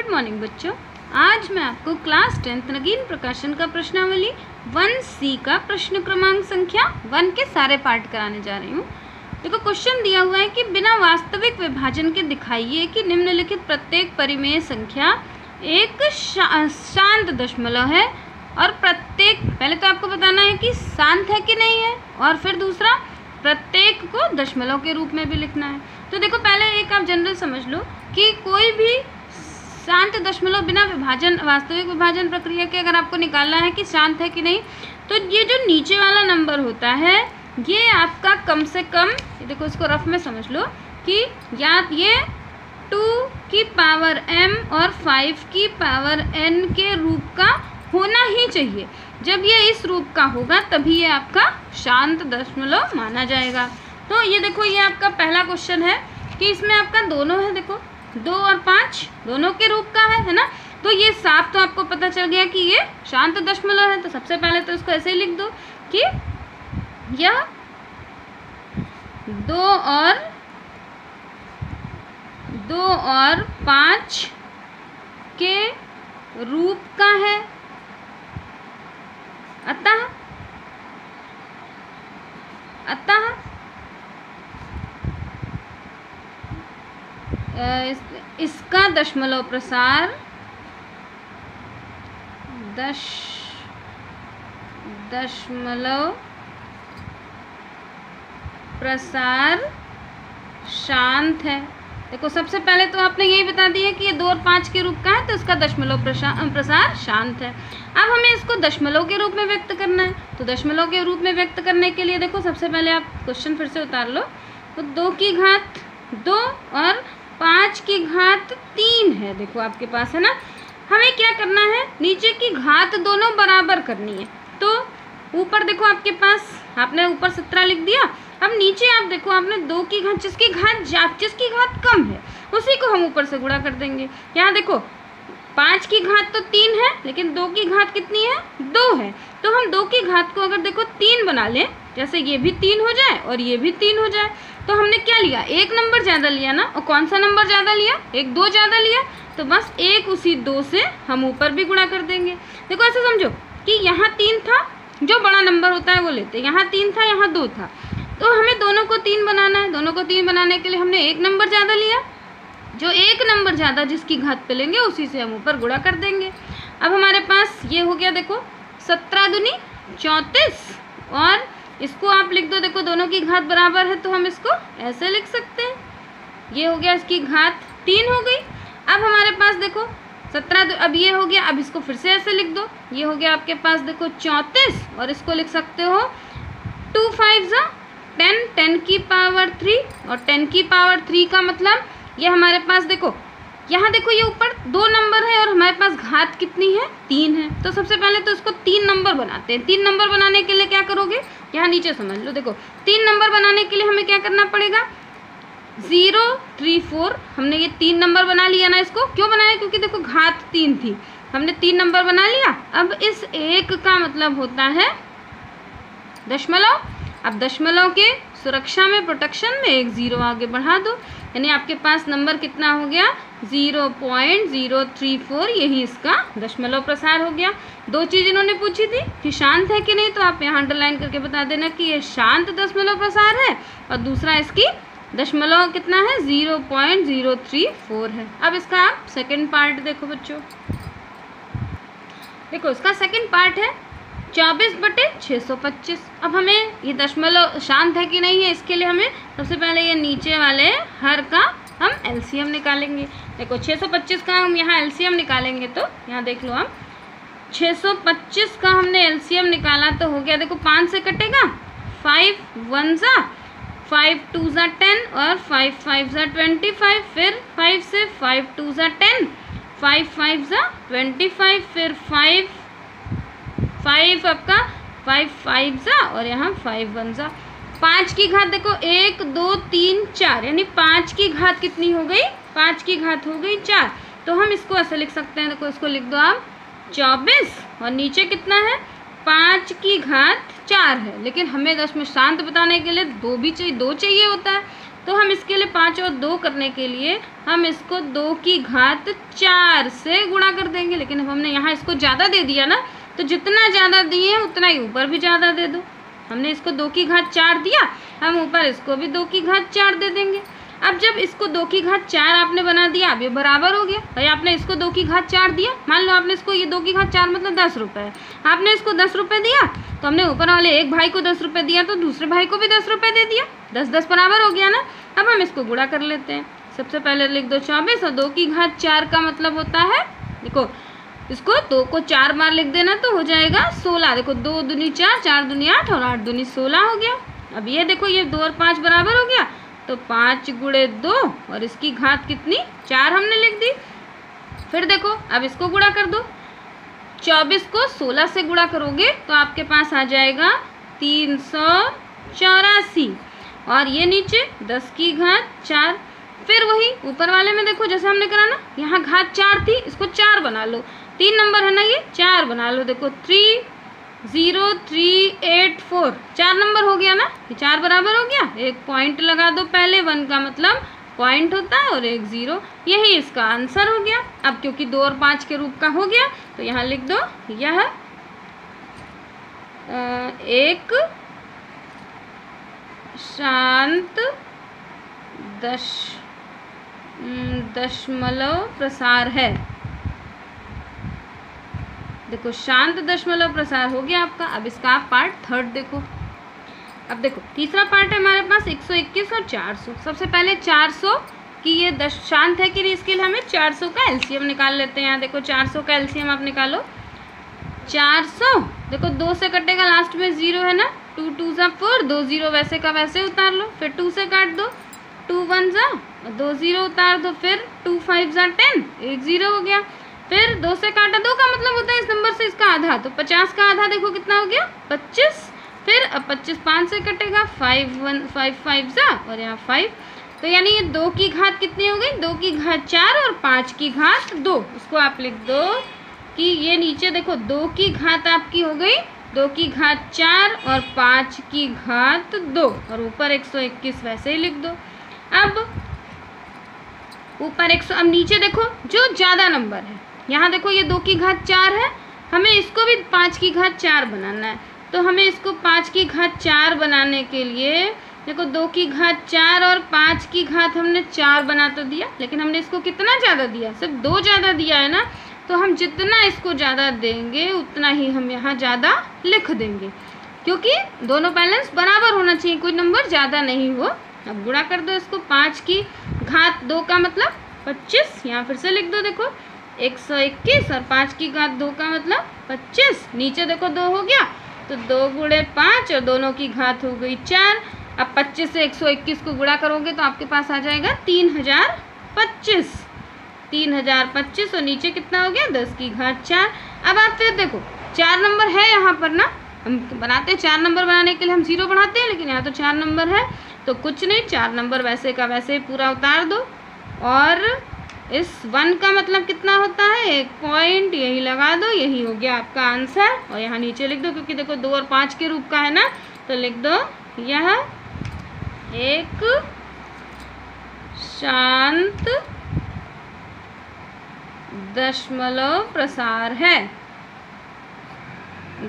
Good morning बच्चों। आज मैं आपको क्लास 10th नगीन प्रकाशन का प्रश्नावली 1C का प्रश्न क्रमांक संख्या 1 के सारे पाठ कराने जा रही हूँ। देखो क्वेश्चन दिया हुआ है कि बिना वास्तविक विभाजन के दिखाइए कि निम्नलिखित प्रत्येक परिमेय संख्या एक शांत दशमलव है और प्रत्येक, पहले तो आपको बताना है कि शांत है कि नहीं है, और फिर दूसरा प्रत्येक को दशमलव के रूप में भी लिखना है। तो देखो पहले एक आप जनरल समझ लो कि कोई भी शांत दशमलव बिना विभाजन, वास्तविक विभाजन प्रक्रिया के अगर आपको निकालना है कि शांत है कि नहीं, तो ये जो नीचे वाला नंबर होता है ये आपका कम से कम, देखो इसको रफ में समझ लो कि या ये 2 की पावर m और 5 की पावर n के रूप का होना ही चाहिए। जब ये इस रूप का होगा तभी ये आपका शांत दशमलव माना जाएगा। तो ये देखो ये आपका पहला क्वेश्चन है कि इसमें आपका दोनों है, देखो 2 और 5 दोनों के रूप का है ना। तो ये साफ तो आपको पता चल गया कि ये शांत दशमलव है। तो सबसे पहले तो इसको ऐसे ही लिख दो कि यह 2 और 5 के रूप का है। अतः इसका दशमलव प्रसार शांत है। देखो सबसे पहले तो आपने यही बता दिया कि ये 2 और 5 के रूप का है, तो इसका दशमलव प्रसार शांत है। अब हमें इसको दशमलव के रूप में व्यक्त करना है। तो दशमलव के रूप में व्यक्त करने के लिए देखो सबसे पहले आप क्वेश्चन फिर से उतार लो। तो 2 की घात 2 और 5 की घात 3 है, देखो आपके पास है ना। हमें क्या करना है, नीचे की घात दोनों बराबर करनी है। तो ऊपर देखो आपके पास, आपने ऊपर 17 लिख दिया। अब नीचे आप देखो आपने 2 की घात, जिसकी घात कम है उसी को हम ऊपर से गुणा कर देंगे। यहाँ देखो 5 की घात तो 3 है, लेकिन 2 की घात कितनी है, 2 है। तो हम 2 की घात को अगर देखो 3 बना लें, जैसे ये भी 3 हो जाए और ये भी 3 हो जाए, तो हमने क्या लिया, एक नंबर ज़्यादा लिया ना। और कौन सा नंबर ज़्यादा लिया, एक 2 ज़्यादा लिया। तो बस एक उसी 2 से हम ऊपर भी गुणा कर देंगे। देखो ऐसे समझो कि यहाँ 3 था, जो बड़ा नंबर होता है वो लेते, यहाँ 3 था, यहाँ 2 था। तो हमें दोनों को 3 बनाना है। दोनों को 3 बनाने के लिए हमने एक नंबर ज़्यादा लिया, जो एक नंबर ज़्यादा जिसकी घात पे लेंगे उसी से हम ऊपर गुणा कर देंगे। अब हमारे पास ये हो गया, देखो 17 दूनी 34, और इसको आप लिख दो, देखो दोनों की घात बराबर है तो हम इसको ऐसे लिख सकते हैं। ये हो गया, इसकी घात 3 हो गई। अब हमारे पास देखो 17, अब ये हो गया, अब इसको फिर से ऐसे लिख दो। ये हो गया आपके पास देखो 34, और इसको लिख सकते हो 2 5 10, 10 की पावर 3, और 10 की पावर 3 का मतलब ये हमारे पास देखो, यहाँ देखो ये ऊपर 2 नंबर है और हमारे पास घात कितनी है, 3 है। तो सबसे पहले तो इसको 3 नंबर बनाते हैं। 3 नंबर बनाने के लिए क्या करोगे, यहाँ नीचे समझ लो, देखो 3 नंबर बनाने के लिए हमें क्या करना पड़ेगा, 0 3 4, हमने ये 3 नंबर बना लिया ना। इसको क्यों बनाया, क्योंकि देखो घात 3 थी, हमने 3 नंबर बना लिया। अब इस 1 का मतलब होता है दशमलव। अब दशमलव के सुरक्षा में, प्रोटेक्शन में एक 0 आगे बढ़ा दो, यानी आपके पास नंबर कितना हो गया, 0.034। यही इसका दशमलव प्रसार हो गया। 2 चीज़ इन्होंने पूछी थी कि शांत है कि नहीं, तो आप यहाँ अंडरलाइन करके बता देना कि ये शांत दशमलव प्रसार है, और दूसरा इसकी दशमलव कितना है, 0.034 है। अब इसका आप सेकेंड पार्ट देखो बच्चों। देखो इसका सेकेंड पार्ट है 24/625। अब हमें ये दशमलव शांत है कि नहीं है, इसके लिए हमें सबसे पहले ये नीचे वाले हर का हम एलसीएम निकालेंगे। देखो 625 का हम यहाँ एलसीएम निकालेंगे, तो यहाँ देख लो हम 625 का हमने एलसीएम निकाला तो हो गया, देखो 5 से कटेगा, 5 1 ज़ा 5 2 ज़ा 10, और 5 5 ज़ा 25, फिर 5 से 5 2 ज़ा 10, 5 5 ज़ा 25, फिर 5 आपका 5 5 ज़ा, और यहाँ 5 1 ज़ा। 5 की घात देखो 1 2 3 4, यानी 5 की घात कितनी हो गई, 5 की घात हो गई 4। तो हम इसको ऐसे लिख सकते हैं, देखो इसको लिख दो आप 24, और नीचे कितना है, 5 की घात 4 है। लेकिन हमें दशमलव शांत बताने के लिए 2 चाहिए होता है, तो हम इसके लिए 5 और 2 करने के लिए हम इसको 2 की घात 4 से गुणा कर देंगे। लेकिन अब हमने यहाँ इसको ज़्यादा दे दिया ना, तो जितना ज़्यादा दिए उतना ही ऊपर भी ज़्यादा दे दो। हमने इसको 2 की घात 4 दिया, हम ऊपर इसको भी 2 की घात 4 दे देंगे। अब जब इसको 2 की घात 4 आपने बना दिया, अब ये बराबर हो गया। भाई आपने इसको 2 की घात 4 दिया, मान लो आपने इसको, ये 2 की घात 4 मतलब 10 रुपये है, आपने इसको 10 रुपये दिया, तो हमने ऊपर वाले एक भाई को 10 रुपये दिया, तो दूसरे भाई को भी 10 रुपये दे दिया। 10 बराबर हो गया ना। अब हम इसको गुणा कर लेते हैं। सबसे पहले लिख दो 24 और 2 की घात 4 का मतलब होता है, देखो इसको 2 को 4 बार लिख देना तो हो जाएगा 16। देखो 2 दूनी 4, 4 दूनी 8 और 8 दूनी 16 हो गया। अब ये देखो ये 2 और 5 बराबर हो गया, तो 5 गुणे 2 और इसकी घात कितनी 4 हमने लिख दी। फिर देखो अब इसको गुणा कर दो। 24 को 16 से गुणा करोगे तो आपके पास आ जाएगा 384 और ये नीचे 10 की घात 4। फिर वही ऊपर वाले में देखो जैसे हमने करा ना, यहाँ घात 4 थी, इसको 4 बना लो। 3 नंबर है ना, ये 4 बना लो। देखो 30384 4 नंबर हो गया ना, ये 4 बराबर हो गया। एक पॉइंट लगा दो पहले, 1 का मतलब पॉइंट होता है और एक 0, यही इसका आंसर हो गया। अब क्योंकि 2 और 5 के रूप का हो गया तो यहाँ लिख दो यह एक शांत दशमलव प्रसार है। देखो शांत दशमलव प्रसार हो गया आपका। अब इसका आप पार्ट 3 देखो। अब देखो तीसरा पार्ट है हमारे पास 121 और 400। सबसे पहले 400 की ये शांत है कि नहीं, इसके लिए हमें 400 का एलसीएम निकाल लेते हैं। यहाँ देखो 400 का एलसीएम आप निकालो। 400 देखो 2 से कटेगा, लास्ट में 0 है ना, 2 2 ज़ा 4, 2 0 वैसे का वैसे उतार लो। फिर 2 से काट दो, 2 1 ज़ा 2 0 उतार दो। फिर 2 5 ज़ा 10, 1 0 हो गया। फिर 2 से काटा, 2 का मतलब होता है इस नंबर से इसका आधा, तो 50 का आधा देखो कितना हो गया 25। फिर अब 25 5 से कटेगा, 5 1 5 5 ज़ा और यहाँ 5, तो यानी ये 2 की घात कितनी हो गई, 2 की घात 4 और 5 की घात 2। उसको आप लिख दो कि ये नीचे देखो 2 की घात आपकी हो गई 2 की घात 4 और 5 की घात 2 और ऊपर 121 वैसे ही लिख दो। अब ऊपर 100, अब नीचे देखो जो ज़्यादा नंबर है, यहाँ देखो ये 2 की घात 4 है, हमें इसको भी 5 की घात 4 बनाना है। तो हमें इसको 5 की घात 4 बनाने के लिए देखो 2 की घात 4 और 5 की घात हमने 4 बना तो दिया, लेकिन हमने इसको कितना ज़्यादा दिया, सिर्फ 2 ज़्यादा दिया है ना, तो हम जितना इसको ज़्यादा देंगे उतना ही हम यहाँ ज़्यादा लिख देंगे, क्योंकि दोनों बैलेंस बराबर होना चाहिए, कोई नंबर ज़्यादा नहीं हो। अब गुणा कर दो इसको, 5 की घात 2 का मतलब 25, यहाँ फिर से लिख दो देखो 121 और 5 की घात 2 का मतलब 25, नीचे देखो 2 हो गया तो 2 गुणे 5 और दोनों की घात हो गई 4। अब 25 से 121 को गुणा करोगे तो आपके पास आ जाएगा 3025 और नीचे कितना हो गया 10 की घात 4। अब आप फिर देखो 4 नंबर है यहाँ पर ना, हम बनाते हैं 4 नंबर बनाने के लिए हम 0 बढ़ाते हैं, लेकिन यहाँ तो 4 नंबर है तो कुछ नहीं, 4 नंबर वैसे का वैसे पूरा उतार दो। और इस 1 का मतलब कितना होता है, एक पॉइंट, यही लगा दो, यही हो गया आपका आंसर। और यहाँ नीचे लिख दो, क्योंकि देखो 2 और 5 के रूप का है ना, तो लिख दो यह एक शांत दशमलव प्रसार है।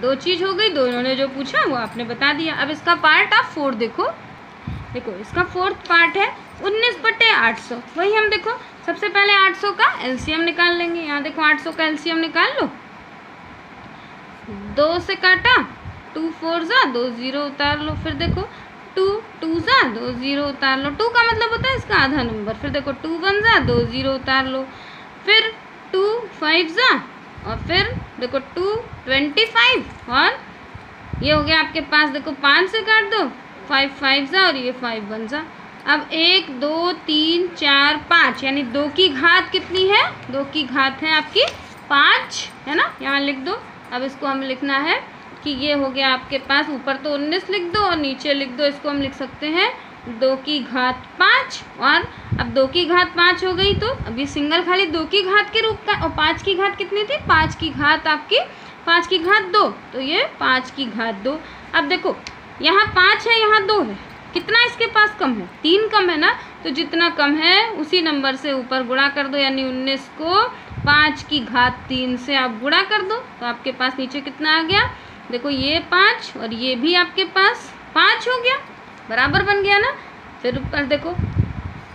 2 चीज हो गई, दोनों ने जो पूछा वो आपने बता दिया। अब इसका पार्ट आप 4 देखो इसका 4th पार्ट है 19/800। वही हम देखो सबसे पहले 800 का एलसीएम निकाल लेंगे। यहाँ देखो 800 का एलसीएम निकाल लो, 2 से काटा, 2 4 ज़ा 2 0 उतार लो। फिर देखो 2 2 ज़ा 2 0 उतार लो, 2 का मतलब होता है इसका आधा नंबर। फिर देखो 2 1 ज़ा 2 0 उतार लो। फिर 2 5 ज़ा और फिर देखो 2 25 और ये हो गया आपके पास, देखो 5 से काट दो, 5 5 ज़ा और ये 5 1 ज़ा। अब 1 2 3 4 5 यानी 2 की घात कितनी है, 2 की घात है आपकी 5 है ना, यहाँ लिख दो। अब इसको हमें लिखना है कि ये हो गया आपके पास, ऊपर तो 19 लिख दो और नीचे लिख दो, इसको हम लिख सकते हैं 2 की घात 5। और अब 2 की घात 5 हो गई तो अभी सिंगल खाली 2 की घात के रूप का, और 5 की घात कितनी थी, 5 की घात आपकी 5 की घात 2, तो ये 5 की घात 2। अब देखो यहाँ 5 है यहाँ 2 है, कितना इसके पास कम है, 3 कम है ना, तो जितना कम है उसी नंबर से ऊपर गुणा कर दो, यानी 19 को 5 की घात 3 से आप गुणा कर दो, तो आपके पास नीचे कितना आ गया, देखो ये 5 और ये भी आपके पास 5 हो गया, बराबर बन गया ना। फिर ऊपर देखो,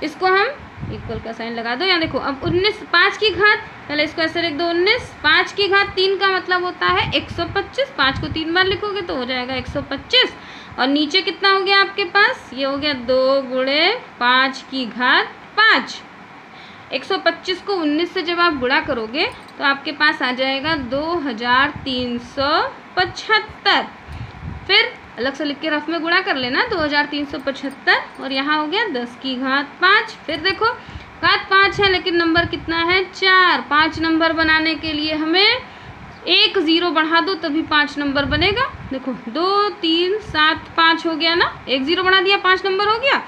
इसको हम इक्वल का साइन लगा दो, यहाँ देखो अब 19 5 की घात, पहले इसको ऐसे लिख दो 19, 5 की घात 3 का मतलब होता है 125, 5 को 3 बार लिखोगे तो हो जाएगा 125, और नीचे कितना हो गया आपके पास, ये हो गया 2 गुणे 5 की घात 5। 125 को 19 से जब आप गुणा करोगे तो आपके पास आ जाएगा 2375। फिर अलग से लिख के रफ में गुणा कर लेना, 2375, और यहाँ हो गया 10 की घात 5। फिर देखो घात 5 है लेकिन नंबर कितना है 4, 5 नंबर बनाने के लिए हमें 1 0 बढ़ा दो तभी 5 नंबर बनेगा। देखो 2 3 7 5 हो गया ना, 1 0 बढ़ा दिया 5 नंबर हो गया।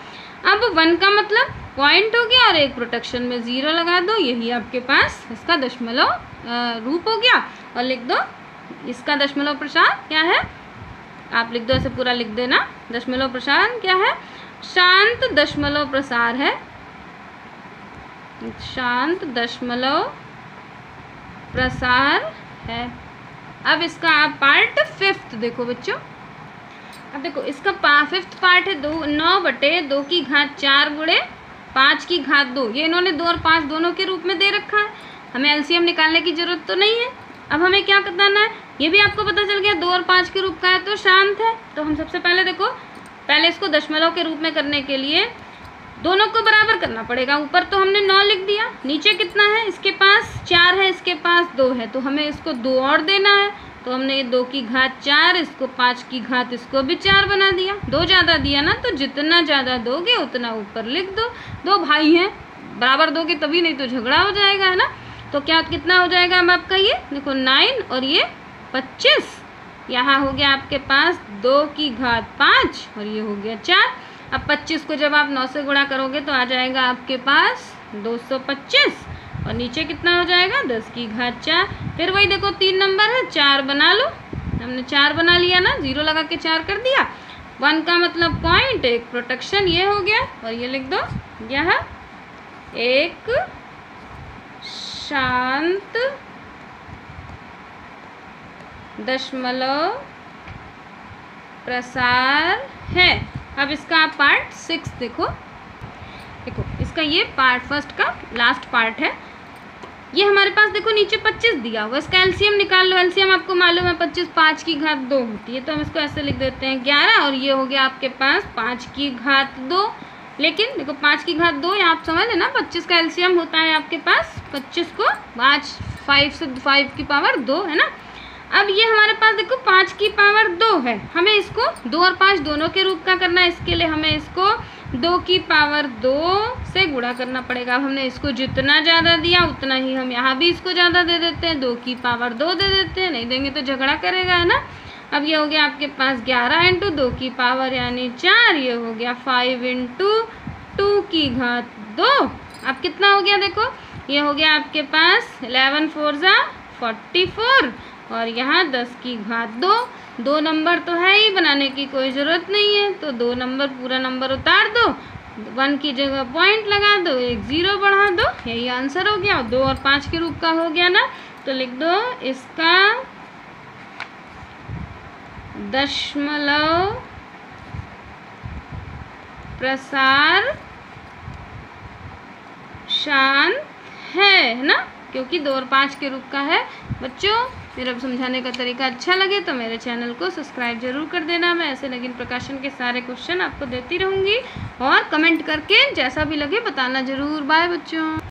अब 1 का मतलब पॉइंट हो गया और एक प्रोटेक्शन में 0 लगा दो, यही आपके पास इसका दशमलव रूप हो गया। और लिख दो इसका दशमलव प्रसार क्या है, आप लिख दो, ऐसे पूरा लिख देना, दशमलव प्रसार क्या है, शांत दशमलव प्रसार है, शांत दशमलव प्रसार है। अब इसका आप पार्ट 5th देखो बच्चों, अब देखो इसका 5th पार्ट है 9/2 की घात 4 गुणे 5 की घात 2, ये इन्होंने 2 और 5 दोनों के रूप में दे रखा है, हमें एलसीएम निकालने की जरूरत तो नहीं है। अब हमें क्या करना है, ये भी आपको पता चल गया 2 और 5 के रूप का है तो शांत है। तो हम सबसे पहले देखो, पहले इसको दशमलव के रूप में करने के लिए दोनों को बराबर करना पड़ेगा। ऊपर तो हमने 9 लिख दिया, नीचे कितना है, इसके पास 4 है, इसके पास 2 है, तो हमें इसको 2 और देना है, तो हमने ये 2 की घात 4, इसको 5 की घात, इसको भी 4 बना दिया। 2 ज़्यादा दिया ना, तो जितना ज़्यादा दोगे उतना ऊपर लिख दो। 2 भाई हैं, बराबर दोगे तभी, नहीं तो झगड़ा हो जाएगा, है ना। तो क्या कितना हो जाएगा अब आपका, ये देखो 9 और ये 25, यहाँ हो गया आपके पास 2 की घात 5 और ये हो गया 4। अब 25 को जब आप 9 से गुणा करोगे तो आ जाएगा आपके पास 225, और नीचे कितना हो जाएगा 10 की घात 4। फिर वही देखो 3 नंबर है, 4 बना लो, हमने 4 बना लिया ना, 0 लगा के 4 कर दिया। 1 का मतलब पॉइंट, एक प्रोटेक्शन, ये हो गया, और ये लिख दो, यह एक शांत दशमलव प्रसार है। अब इसका आप पार्ट 6 देखो, इसका ये पार्ट 1st का लास्ट पार्ट है। ये हमारे पास देखो नीचे 25 दिया हुआ, इसका एलसीएम निकाल लो। एलसीएम आपको मालूम है 25 5 की घात 2 होती है, तो हम इसको ऐसे लिख देते हैं 11, और ये हो गया आपके पास 5 की घात 2। लेकिन देखो 5 की घात 2 यहाँ आप समझ लेना, 25 का एलसीएम होता है आपके पास 25 को 5 से 5 की पावर 2 है ना। अब ये हमारे पास देखो 5 की पावर 2 है, हमें इसको 2 और 5 दोनों के रूप का करना है। इसके लिए हमें इसको 2 की पावर 2 से गुणा करना पड़ेगा। अब हमने इसको जितना ज़्यादा दिया उतना ही हम यहाँ भी इसको ज़्यादा दे देते हैं, 2 की पावर 2 दे देते हैं, नहीं देंगे तो झगड़ा करेगा, है ना। अब ये हो गया आपके पास 11 × 2 की पावर यानी 4, ये हो गया 5 × 2 की घात 2। अब कितना हो गया देखो, ये हो गया आपके पास 11 4 × 44, और यहाँ 10 की घात 2। 2 नंबर तो है ही, बनाने की कोई ज़रूरत नहीं है, तो 2 नंबर पूरा नंबर उतार दो, 1 की जगह पॉइंट लगा दो, 1 0 बढ़ा दो, यही आंसर हो गया। 2 और 5 के रूप का हो गया ना, तो लिख दो इसका दशमलव प्रसार शांत है ना, क्योंकि 2 और 5 के रूप का है। बच्चों मेरा समझाने का तरीका अच्छा लगे तो मेरे चैनल को सब्सक्राइब जरूर कर देना। मैं ऐसे नवीन प्रकाशन के सारे क्वेश्चन आपको देती रहूँगी, और कमेंट करके जैसा भी लगे बताना ज़रूर। बाय बच्चों।